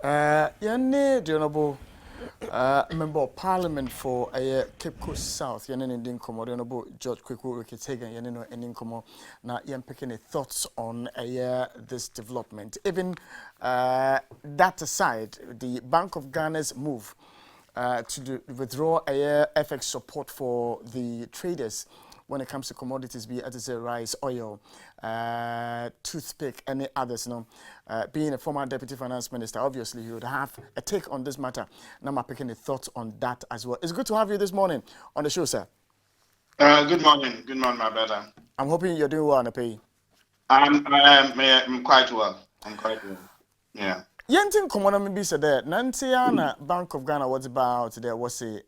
Yanni, the Honorable Member of Parliament for Cape Coast South, Yanni Indian Como, the Honorable George Kweku Rickets-Hagan, Yanni no Indian Como, now Yan picking thoughts on this development. Even that aside, the Bank of Ghana's move withdraw FX support for the traders when it comes to commodities, be it as a rice, oil, toothpick, any others. Being a former deputy finance minister, obviously you would have a take on this matter. Now I'm picking the thoughts on that as well. It's good to have you this morning on the show, sir. Good morning, my brother. I'm hoping you're doing well, Napi. I'm quite well. Yeah. Yentin Komono be said that Nantiana Bank of Ghana was about there was a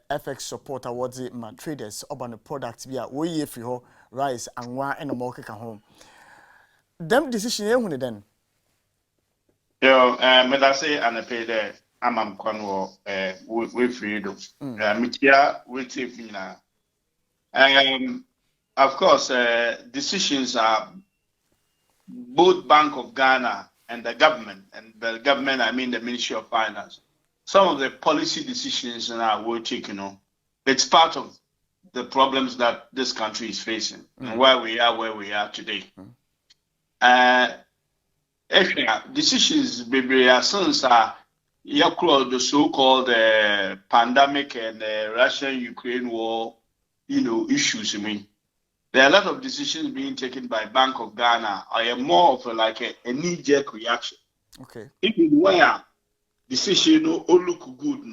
FX support awards my traders about the products via we if you rice and wine and a market at home. Them decision you then. Yo, I say and I pay there. I'm Conwo we freedom. Mitia we take now. Of course, decisions are both Bank of Ghana and the government, and the government, I mean the Ministry of Finance. Some of the policy decisions now we're taking on. It's part of the problems that this country is facing and where we are today. Decisions, baby, since the so-called pandemic and Russia-Ukraine war, issues. I mean, there are a lot of decisions being taken by Bank of Ghana. I am more of a knee-jerk reaction. Okay. Even where decisions all look good,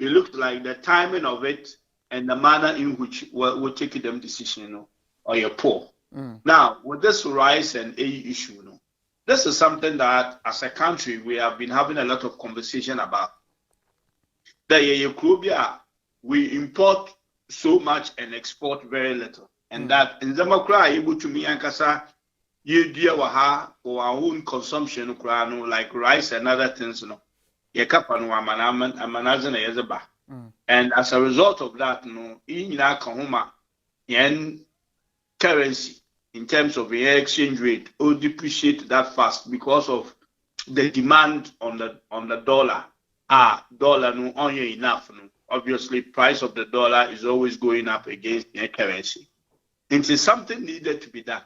they look like the timing of it and the manner in which we're taking them decision, are poor. Now, with this rice and AE issue, this is something that, as a country, we have been having a lot of conversation about. We import so much and export very little. And that in Zamakra able to me ankasa you dear waha for our own consumption like rice and other things and as a result of that yen currency in terms of the exchange rate will depreciate that fast because of the demand on the dollar. Dollar no only enough. Obviously price of the dollar is always going up against the currency. It is something needed to be done.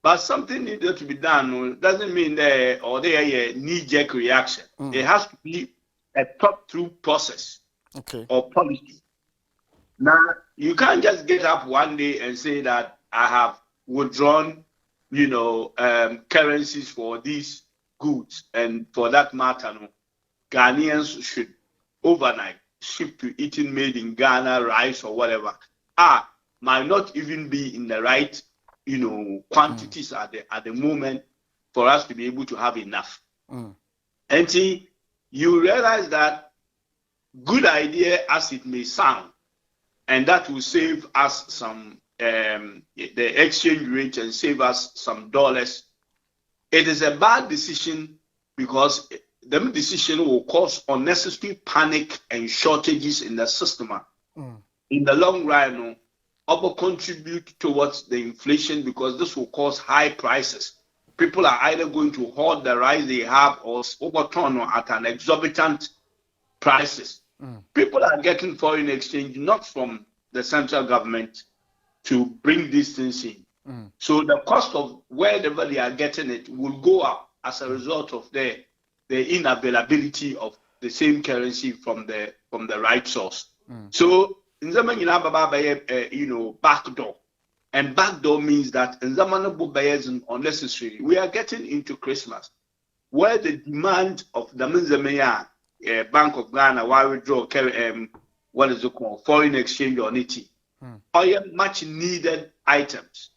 But something needed to be done doesn't mean there a knee-jerk reaction. It has to be a thought-through process or policy. Now, you can't just get up one day and say that I have withdrawn, currencies for these goods. And for that matter, Ghanaians should overnight ship to eating made in Ghana, rice or whatever. Might not even be in the right, quantities at the moment for us to be able to have enough. And see, you realize that good idea as it may sound, and that will save us some the exchange rate and save us some dollars. It is a bad decision because the decision will cause unnecessary panic and shortages in the system. In the long run, will contribute towards the inflation because this will cause high prices. People are either going to hoard the rice they have or overturn at an exorbitant prices. People are getting foreign exchange not from the central government to bring these things in. So the cost of wherever they are getting it will go up as a result of the inavailability of the same currency from the right source. So backdoor. And backdoor means that unnecessary. We are getting into Christmas, where the demand of the Bank of Ghana, why withdraw what is it called, foreign exchange on it, are much needed items.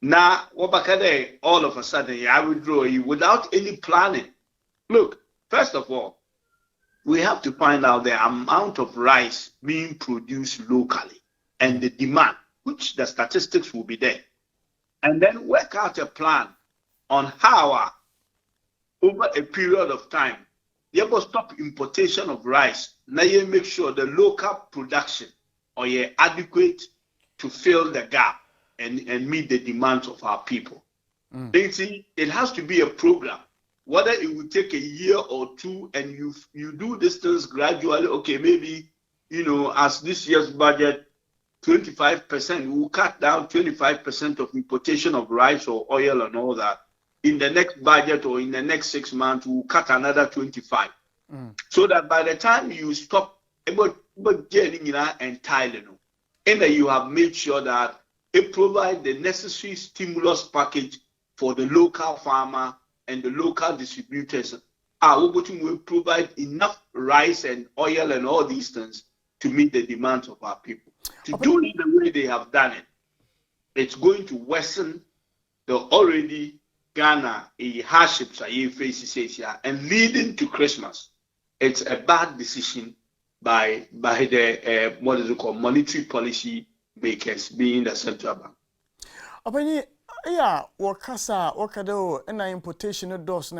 Now, all of a sudden, I withdraw you without any planning. Look, first of all, we have to find out the amount of rice being produced locally and the demand, which the statistics will be there. And then work out a plan on how, over a period of time, you will stop importation of rice. Now you make sure the local production are adequate to fill the gap and meet the demands of our people. It has to be a program. whether it will take a year or two, and you do these things gradually. Okay, maybe, as this year's budget, 25%, we will cut down 25% of importation of rice or oil and all that. In the next budget or in the next 6 months, we will cut another 25. So that by the time you stop getting entirely, and that you have made sure that it provides the necessary stimulus package for the local farmer and the local distributors. Will provide enough rice and oil and all these things to meet the demands of our people. To do it the way they have done it, it's going to worsen the already Ghana hardships faces here, and leading to Christmas. It's a bad decision by the what is it called, monetary policy makers, being the central bank. Yeah, wakado na importation doors,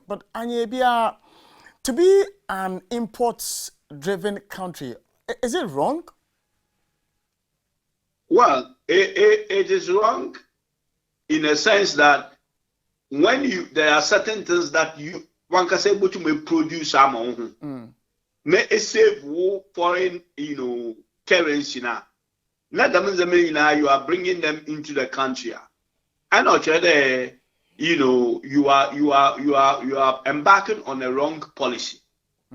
but anya to be an imports driven country, is it wrong? Well, it is wrong in a sense that when there are certain things that one can say but you may produce may save foreign currency now. Not that means you are bringing them into the country. I know you are embarking on a wrong policy.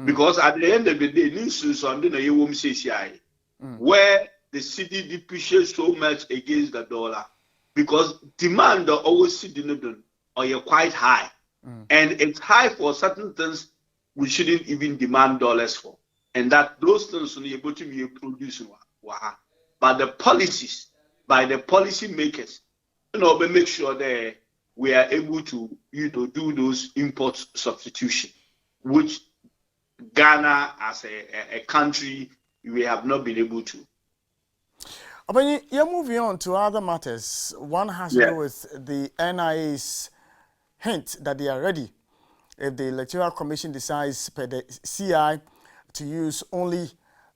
Because at the end of the day, news on the where the city depreciates so much against the dollar, because demand always sitting or you're quite high. And it's high for certain things we shouldn't even demand dollars for. And that those things will be able to be produced. But the policies, by the policy makers, we make sure that we are able to do those import substitution, which Ghana as a country, we have not been able to. But you're moving on to other matters. One has to do with the NIA's hint that they are ready if the Electoral Commission decides per the CI to use only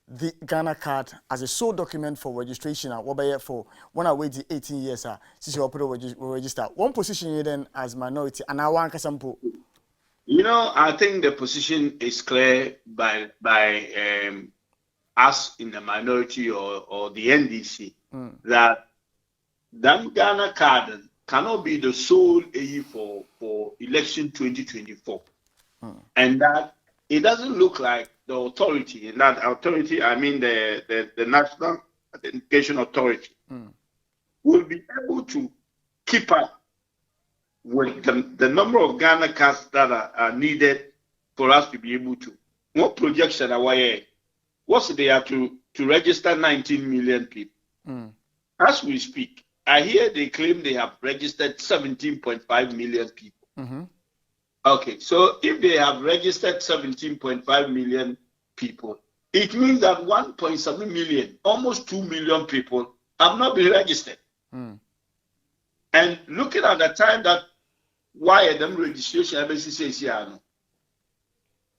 the Ghana card as a sole document for registration and what for when I wait 18 years since you register. One position then as minority and I want sample. I think the position is clear by us in the minority or the NDC that Ghana card cannot be the sole aid for election 2024, and that it doesn't look like the authority, and that authority, I mean the National Identification Authority, will be able to keep up with the number of Ghana cards that are needed for us to be able to. What projection are we? What's they have to register 19 million people? As we speak, I hear they claim they have registered 17.5 million people. Okay, so if they have registered 17.5 million people, it means that 1.7 million, almost 2 million people have not been registered. And looking at the time that why them registration says here,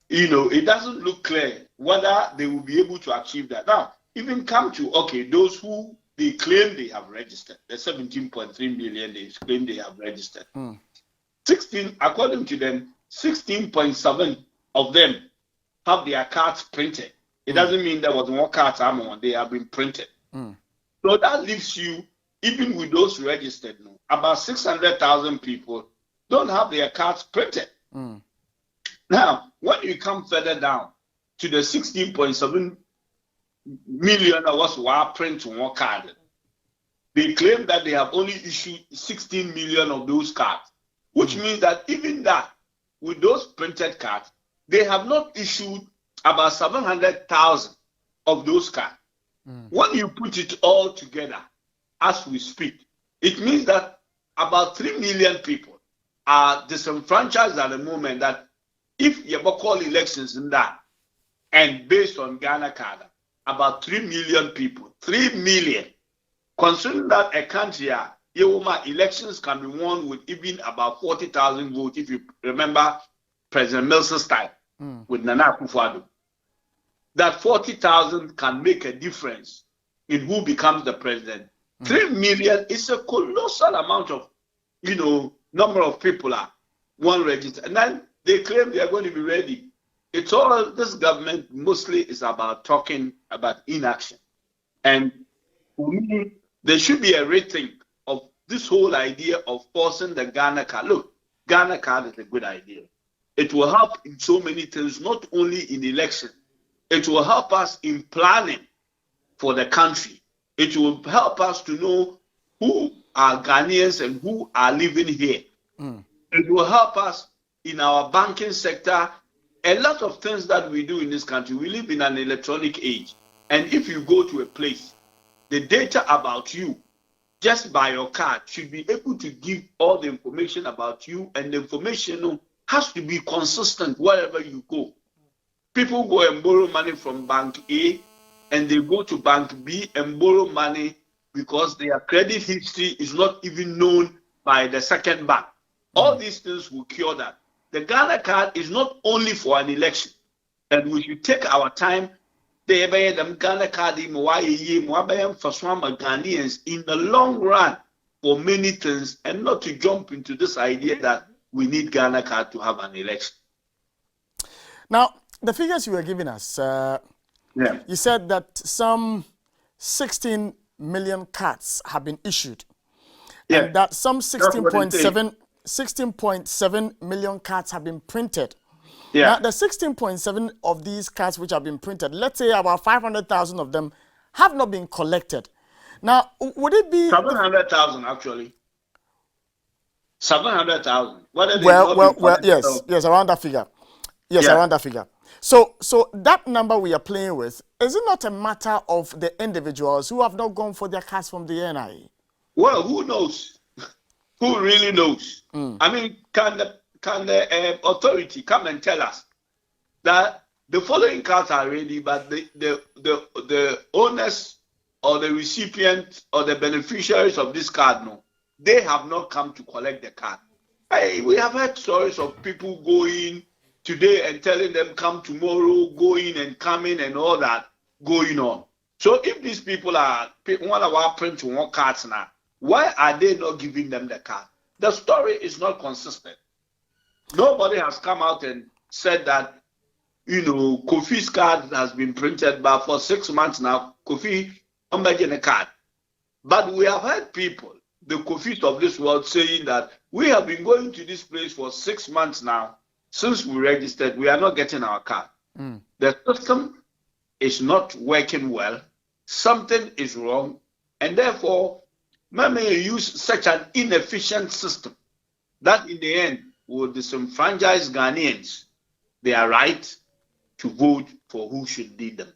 it doesn't look clear whether they will be able to achieve that. Now, even come to those who they claim they have registered, the 17.3 million they claim they have registered. 16, according to them, 16.7 of them have their cards printed. It doesn't mean there was more cards they have been printed. So that leaves you, even with those registered, about 600,000 people don't have their cards printed. Now, when you come further down to the 16.7 million of us who are print one card, they claim that they have only issued 16 million of those cards, which means that even that, with those printed cards, they have not issued about 700,000 of those cards. When you put it all together, as we speak, it means that about 3 million people are disenfranchised at the moment, that if you ever call elections in that, and based on Ghana card, about 3 million people, 3 million, considering that a country, elections can be won with even about 40,000 votes, if you remember President Nelson's time with Nana Akufo-Addo. That 40,000 can make a difference in who becomes the president. 3 million is a colossal amount of, number of people one register, and then they claim they are going to be ready. It's all this government mostly is about talking about inaction. And for me, there should be a rethink of this whole idea of forcing the Ghana card. Look, Ghana card is a good idea. It will help in so many things, not only in election. It will help us in planning for the country. It will help us to know who are Ghanaians and who are living here. It will help us in our banking sector. A lot of things that we do in this country, we live in an electronic age. And if you go to a place, the data about you, just by your card, should be able to give all the information about you, and the information has to be consistent wherever you go. People go and borrow money from Bank A, and they go to Bank B and borrow money because their credit history is not even known by the second bank. All these things will cure that. The Ghana card is not only for an election, and we should take our time. Ghana card for Ghanaians in the long run for many things, and not to jump into this idea that we need Ghana card to have an election. Now, the figures you were giving us, you said that some 16 million cards have been issued, and that some 16.7 million cards have been printed. Now, the 16.7 of these cards which have been printed, let's say about 500,000 of them have not been collected. Now, would it be 700,000 actually? 700,000. Well, yes, around that figure. Yes, around that figure. So that number we are playing with, is it not a matter of the individuals who have not gone for their cards from the NIA? Well, who knows? Who really knows? I mean, can the authority come and tell us that the following cards are ready, but the owners or the recipient or the beneficiaries of this card, no, they have not come to collect the card. Hey, we have heard stories of people going today and telling them come tomorrow, going and coming and all that going on. So if these people are one of our print one cards now, why are they not giving them the card? The story is not consistent. Nobody has come out and said that, Kofi's card has been printed, but for 6 months now, Kofi I'm making a card. But we have heard people, the Kofis of this world, saying that we have been going to this place for 6 months now. Since we registered, we are not getting our card. The system is not working well. Something is wrong. And therefore, maybe use such an inefficient system that in the end will disenfranchise Ghanaians their right to vote for who should lead them.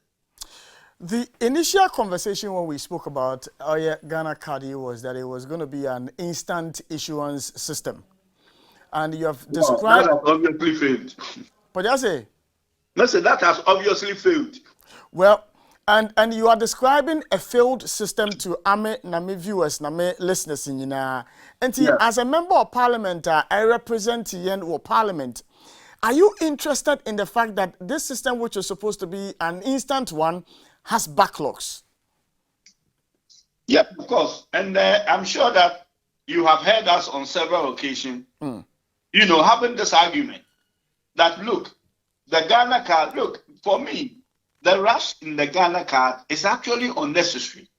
The initial conversation when we spoke about Ghana card was that it was going to be an instant issuance system. And you have described... That has obviously failed. But you say? Listen, that has obviously failed. Well, and you are describing a failed system to Name viewers, Name listeners in Yina. And as a member of parliament, I represent your parliament. Are you interested in the fact that this system, which is supposed to be an instant one, has backlogs? Yep, of course. And I'm sure that you have heard us on several occasions, having this argument that, look, the Ghana card, look, for me, the rush in the Ghana card is actually unnecessary.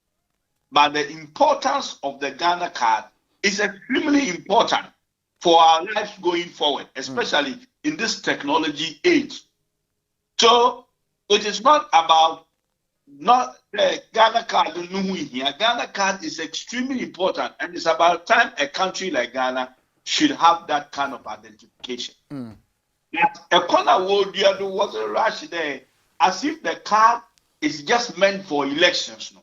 But the importance of the Ghana card is extremely important for our lives going forward, especially in this technology age. So it is not about not the Ghana card. Ghana card is extremely important, and it's about time a country like Ghana should have that kind of identification. A corner world was a rush there, as if the card is just meant for elections.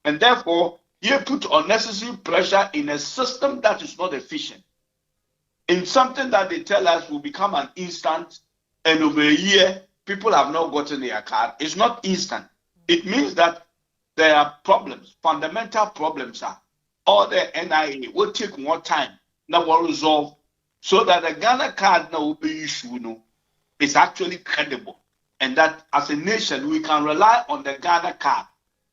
And therefore, you put unnecessary pressure in a system that is not efficient, in something that they tell us will become an instant, and over a year, people have not gotten their card. It's not instant. It means that there are problems, fundamental problems are. All the NIA will take more time, now will resolve, so that the Ghana card now will be issued, is actually credible. And that as a nation, we can rely on the Ghana card,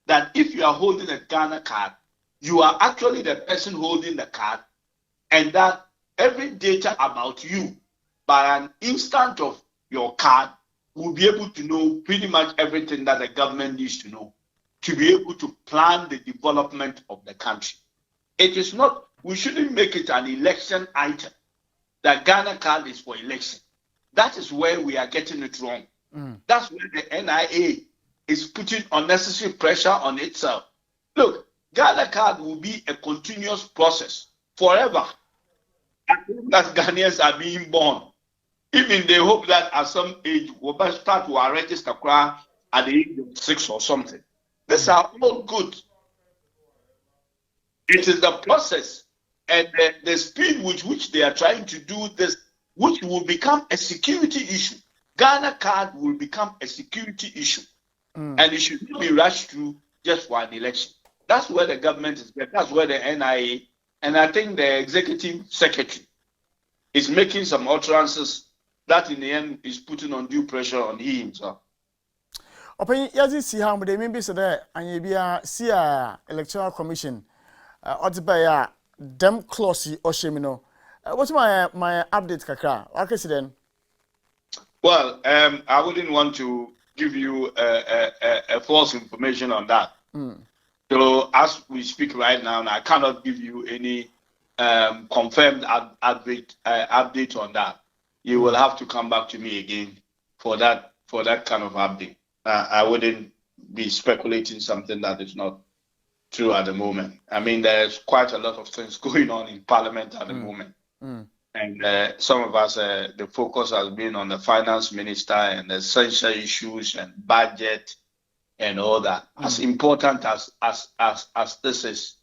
that if you are holding a Ghana card, you are actually the person holding the card, and that every data about you by an instant of your card, will be able to know pretty much everything that the government needs to know to be able to plan the development of the country. It is not, we shouldn't make it an election item. The Ghana card is for election. That is where we are getting it wrong. That's where the NIA is putting unnecessary pressure on itself. Look, Ghana card will be a continuous process forever. As long as Ghanaians are being born, even they hope that at some age we'll start to register at the age of 6 or something. These are all good. It is the process and the speed with which they are trying to do this, which will become a security issue. Ghana card will become a security issue. And it should not be rushed through just for an election. That's where the government is. That's where the NIA, and I think the executive secretary is making some utterances that in the end is putting undue pressure on he himself. Open yazi see how they maybe say that and you see a electoral commission odibaya dem close or shemino. What's my update kakra? Okay, then. Well, I wouldn't want to give you a false information on that. So as we speak right now, I cannot give you any confirmed update on that. You will have to come back to me again for that kind of update. I wouldn't be speculating something that is not true at the moment. I mean, there's quite a lot of things going on in Parliament at the moment. And some of us, the focus has been on the finance minister and the essential issues and budget and all that. As important as this is,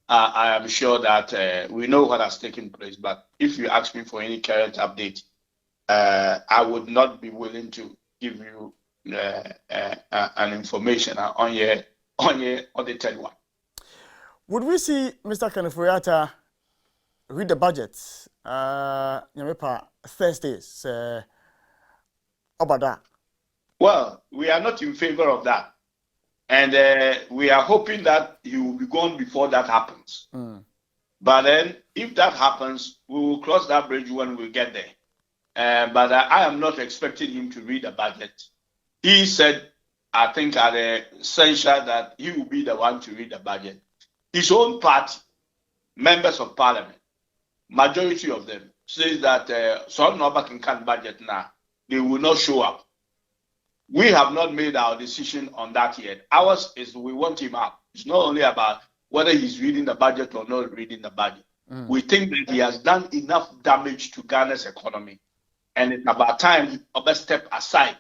I am sure that we know what has taken place. But if you ask me for any current update, I would not be willing to give you an information on your audited one. Would we see Mr. Kanefuriata read the budget Thursdays about that? Well, we are not in favor of that. And we are hoping that he will be gone before that happens. But then, if that happens, we will cross that bridge when we get there. But I am not expecting him to read the budget. He said, I think at the censure that he will be the one to read the budget. His own party, members of parliament, majority of them, says that some Nobakin can budget now. They will not show up. We have not made our decision on that yet. Ours is we want him out. It's not only about whether he's reading the budget or not reading the budget. We think that he has done enough damage to Ghana's economy. And it's about time he step aside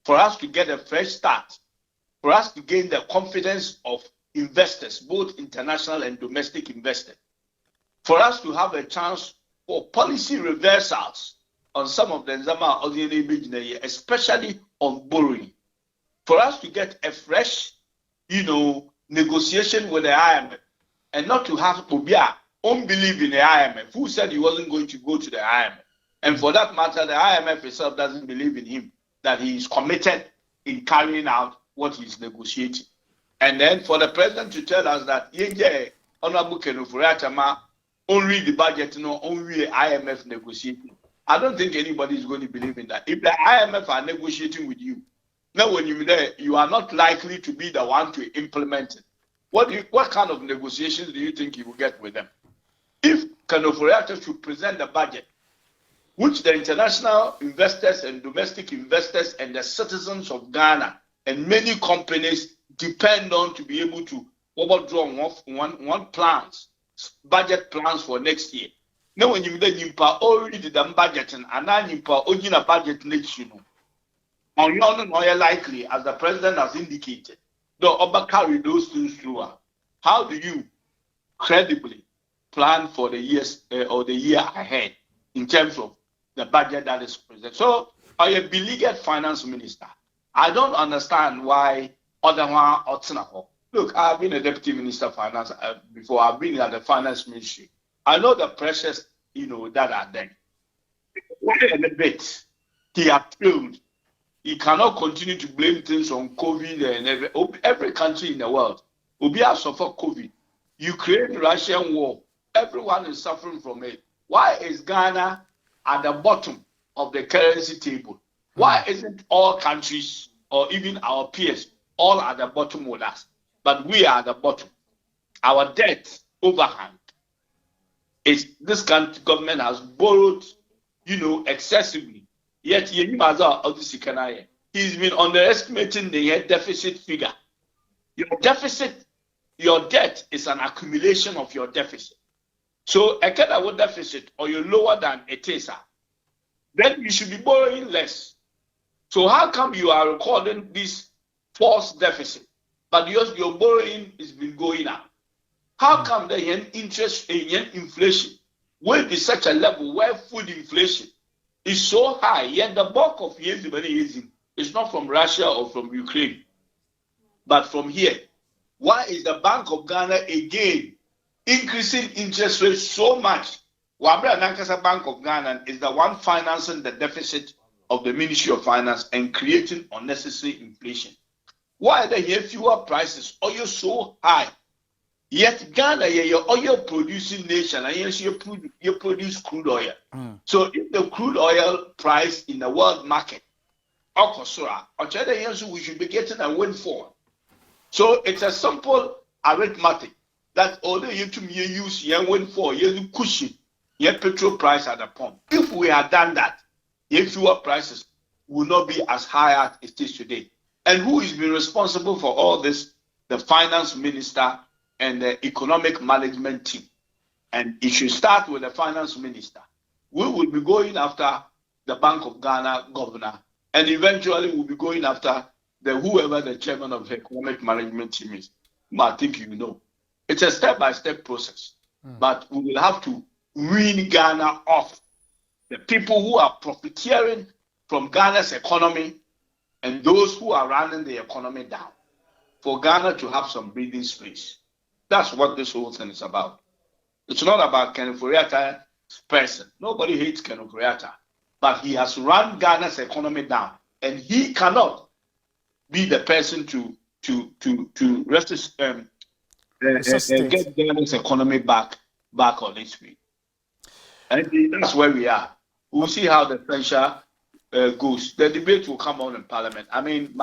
for us to get a fresh start, for us to gain the confidence of investors, both international and domestic investors, for us to have a chance for policy reversals on some of the Nzama Odiene, especially on borrowing, for us to get a fresh, negotiation with the IMF, and not to have Obia unbelief in the IMF, who said he wasn't going to go to the IMF. And for that matter, the IMF itself doesn't believe in him, that he is committed in carrying out what he's negotiating. And then for the president to tell us that, Honorable Kenufuriatama, only the budget, only the IMF negotiating. I don't think anybody is going to believe in that. If the IMF are negotiating with you, now when you're there, you are not likely to be the one to implement it. What kind of negotiations do you think you will get with them? If Kenufuriata should present the budget, which the international investors and domestic investors and the citizens of Ghana and many companies depend on to be able to overdraw one plans, budget plans for next year. Now, when you already did the budget and now you a budget next year, on your own, likely, as the president has indicated, the carry those things through. How do you credibly plan for the years or the year ahead in terms of the budget that is presented? So, I a beleaguered finance minister. I don't understand why other one outside. Look, I've been a deputy minister of finance before. I've been at the finance ministry. I know the pressures, that are there. Why a bit? He has failed. He cannot continue to blame things on COVID and every country in the world. Obia suffer COVID. Ukraine-Russian war. Everyone is suffering from it. Why is Ghana at the bottom of the currency table. Why isn't all countries or even our peers all at the bottom with us? But we are at the bottom. Our debt overhang is this country government has borrowed, excessively. Yet he's been underestimating the deficit figure. Your debt is an accumulation of your deficit. So a kind of deficit or you're lower than it is, then you should be borrowing less. So how come you are recording this false deficit, but your borrowing has been going up? How come the interest in inflation will be such a level where food inflation is so high, yet the bulk of the money is not from Russia or from Ukraine, but from here? Why is the Bank of Ghana again increasing interest rates so much? Wabra Nankasa Bank of Ghana is the one financing the deficit of the Ministry of Finance and creating unnecessary inflation. Why are there here fewer prices? Oil so high? Yet Ghana, your oil producing nation, and yes, you produce crude oil. So if the crude oil price in the world market, we should be getting a windfall. So it's a simple arithmetic that although you use your windfall, you cushion your petrol price at the pump. If we had done that, your fuel prices will not be as high as it is today. And who is been responsible for all this? The finance minister and the economic management team. And it should start with the finance minister. We will be going after the Bank of Ghana governor, and eventually we'll be going after whoever the chairman of the economic management team is. I think you know. It's a step-by-step process. But we will have to wean Ghana off the people who are profiteering from Ghana's economy and those who are running the economy down, for Ghana to have some breathing space. That's what this whole thing is about. It's not about Kenneth Oriata's person. Nobody hates Kenneth Oriata, but he has run Ghana's economy down, and he cannot be the person to get Ghana's economy back on its feet. And that's where we are. We'll see how the pressure goes. The debate will come on in Parliament. I mean,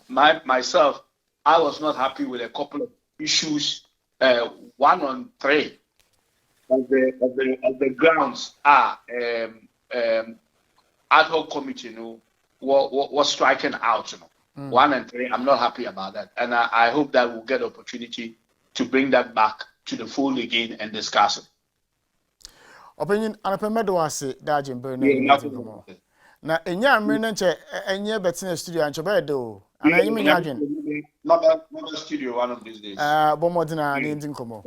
myself, I was not happy with a couple of issues. 1 on 3 of the grounds are ad hoc committee, was striking out. 1 and 3, I'm not happy about that, and I hope that we'll get opportunity to bring that back to the fold again and discuss it. Opinion anapemedo ase dajin burn na enya mre nche enye betin studio ancho bedo ana yimi nyadwen not studio one of these days bomodina ni ndin komo